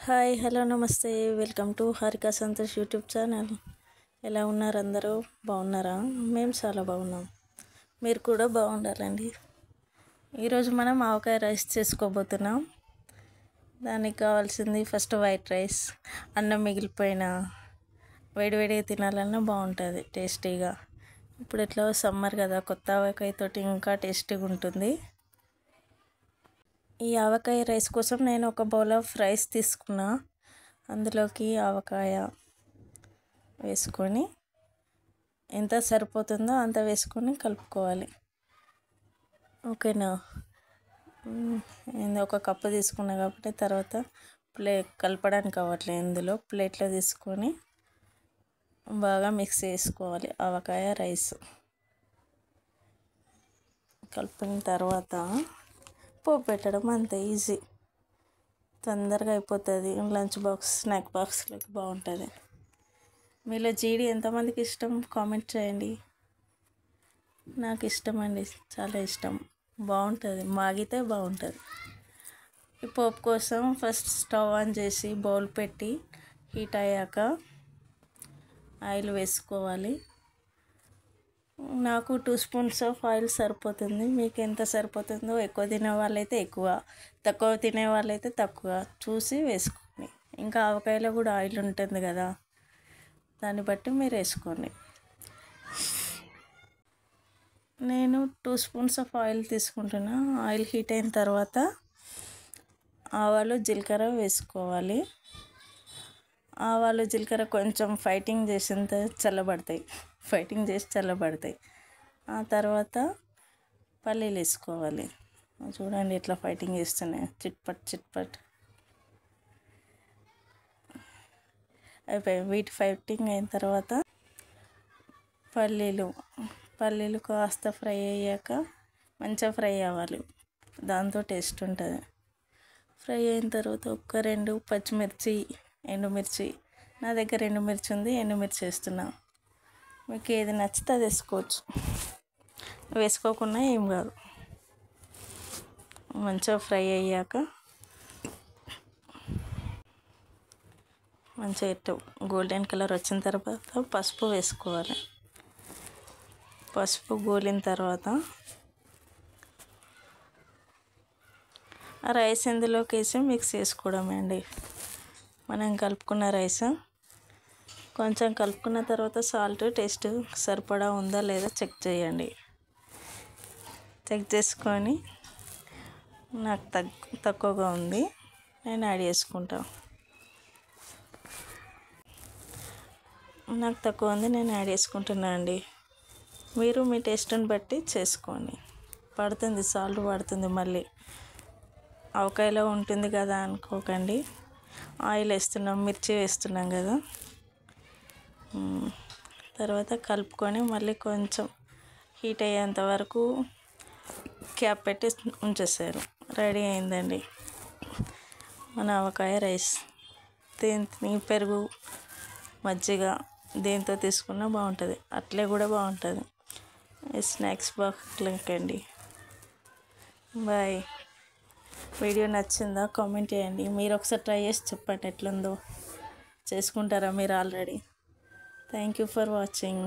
Hi hello నమస్తే welcome to Harika Santosh YouTube channel. ఎలా ఉన్నారు అందరూ? బాగున్నారా? మేము చాలా బాగున్నాం. మీరు కూడా బాగుండాలండి. ఈరోజు మనం ఆవకాయ రైస్ చేసుకోబోతున్నాం. దానికి కావాల్సింది ఫస్ట్ వైట్ రైస్. అన్నం మిగిలిపోయిన వేడివేడిగా తినాలన్నా బాగుంటుంది టేస్టీగా. ఇప్పుడు ఎట్లా సమ్మర్ కదా, కొత్త ఆవకాయతోటి ఇంకా టేస్టీగా ఉంటుంది. ఈ ఆవకాయ రైస్ కోసం నేను ఒక బౌల్ ఆఫ్ రైస్ తీసుకున్నా. అందులోకి ఆవకాయ వేసుకొని ఎంత సరిపోతుందో అంత వేసుకొని కలుపుకోవాలి. ఓకేనా? ఒక కప్పు తీసుకున్నా కాబట్టి తర్వాత కలపడానికి అవ్వట్లేదు. ఇందులో ప్లేట్లో తీసుకొని బాగా మిక్స్ చేసుకోవాలి ఆవకాయ రైస్. కలిపిన తర్వాత పోపు పెట్టడం అంతే, ఈజీ, తొందరగా అయిపోతుంది. లంచ్ బాక్స్, స్నాక్ బాక్స్లోకి బాగుంటుంది. మీలో జీడి ఎంతమందికి ఇష్టం కామెంట్ చేయండి. నాకు ఇష్టం అండి, చాలా ఇష్టం. బాగుంటుంది, మాగితే బాగుంటుంది. ఈ పోపు కోసం ఫస్ట్ స్టవ్ ఆన్ చేసి బౌల్ పెట్టి హీట్ అయ్యాక ఆయిల్ వేసుకోవాలి. నాకు 2 స్పూన్స్ ఆఫ్ ఆయిల్ సరిపోతుంది. మీకు ఎంత సరిపోతుందో, ఎక్కువ తినే వాళ్ళైతే ఎక్కువ, తక్కువ తినే వాళ్ళైతే తక్కువ చూసి వేసుకోండి. ఇంకా ఆవకాయలో కూడా ఆయిల్ ఉంటుంది కదా, దాన్ని బట్టి మీరు వేసుకోండి. నేను 2 స్పూన్స్ ఆఫ్ ఆయిల్ తీసుకుంటున్నా. ఆయిల్ హీట్ అయిన తర్వాత ఆవాలు జీలకర్ర వేసుకోవాలి. ఆవాలు జీలకర్ర కొంచెం ఫైటింగ్ చేసేంత చల్లబడతాయి. ఆ తర్వాత పల్లీలు వేసుకోవాలి. చూడండి ఎట్లా ఫైటింగ్ చేస్తున్నాయి, చిట్పట్ అయిపోయి. వీటి ఫైటింగ్ అయిన తర్వాత పల్లీలు కాస్త ఫ్రై అయ్యాక, మంచిగా ఫ్రై అవ్వాలి, దాంతో టేస్ట్ ఉంటుంది. ఫ్రై అయిన తర్వాత 1-2 పచ్చిమిర్చి, ఎండుమిర్చి, నా దగ్గర ఎండుమిర్చి ఉంది, ఎండుమిర్చి వేస్తున్నా. మీకు ఏది నచ్చితే అది వేసుకోవచ్చు, వేసుకోకుండా ఏం కాదు. మంచిగా ఫ్రై అయ్యాక మంచిగా గోల్డెన్ కలర్ వచ్చిన తర్వాత పసుపు వేసుకోవాలి. పసుపు గోలిన తర్వాత ఆ రైస్ ఇందులోకి వేసి మిక్స్ చేసుకోవడమే అండి. మనం కలుపుకున్న రైస్ కొంచెం కలుపుకున్న తర్వాత సాల్ట్ టేస్ట్ సరిపడా ఉందా లేదా చెక్ చేయండి. చెక్ చేసుకొని నాకు తక్కువగా ఉంది, నేను యాడ్ చేసుకుంటాను. నాకు తక్కువ ఉంది, నేను యాడ్ చేసుకుంటున్నా అండి. మీరు మీ టేస్ట్ని బట్టి చేసుకోండి. సాల్ట్ పడుతుంది, మళ్ళీ ఆవకాయలో ఉంటుంది కదా అనుకోకండి. ఆయిల్ వేస్తున్నాం, మిర్చి వేస్తున్నాం కదా. తర్వాత కలుపుకొని మళ్ళీ కొంచెం హీట్ అయ్యేంత వరకు క్యాప్ పెట్టి ఉంచేసారు. రెడీ అయిందండి మన ఆవకాయ రైస్. దీన్ని పెరుగు, మజ్జిగ దేంతో తీసుకున్నా బాగుంటుంది, అట్లే కూడా బాగుంటుంది. స్నాక్స్ బాక్స్లోకి అండి. బాయ్. వీడియో నచ్చిందా కామెంట్ చేయండి. మీరు ఒకసారి ట్రై చేసి చెప్పండి ఎట్లుందో. చేసుకుంటారా మీరు already? Thank you for watching.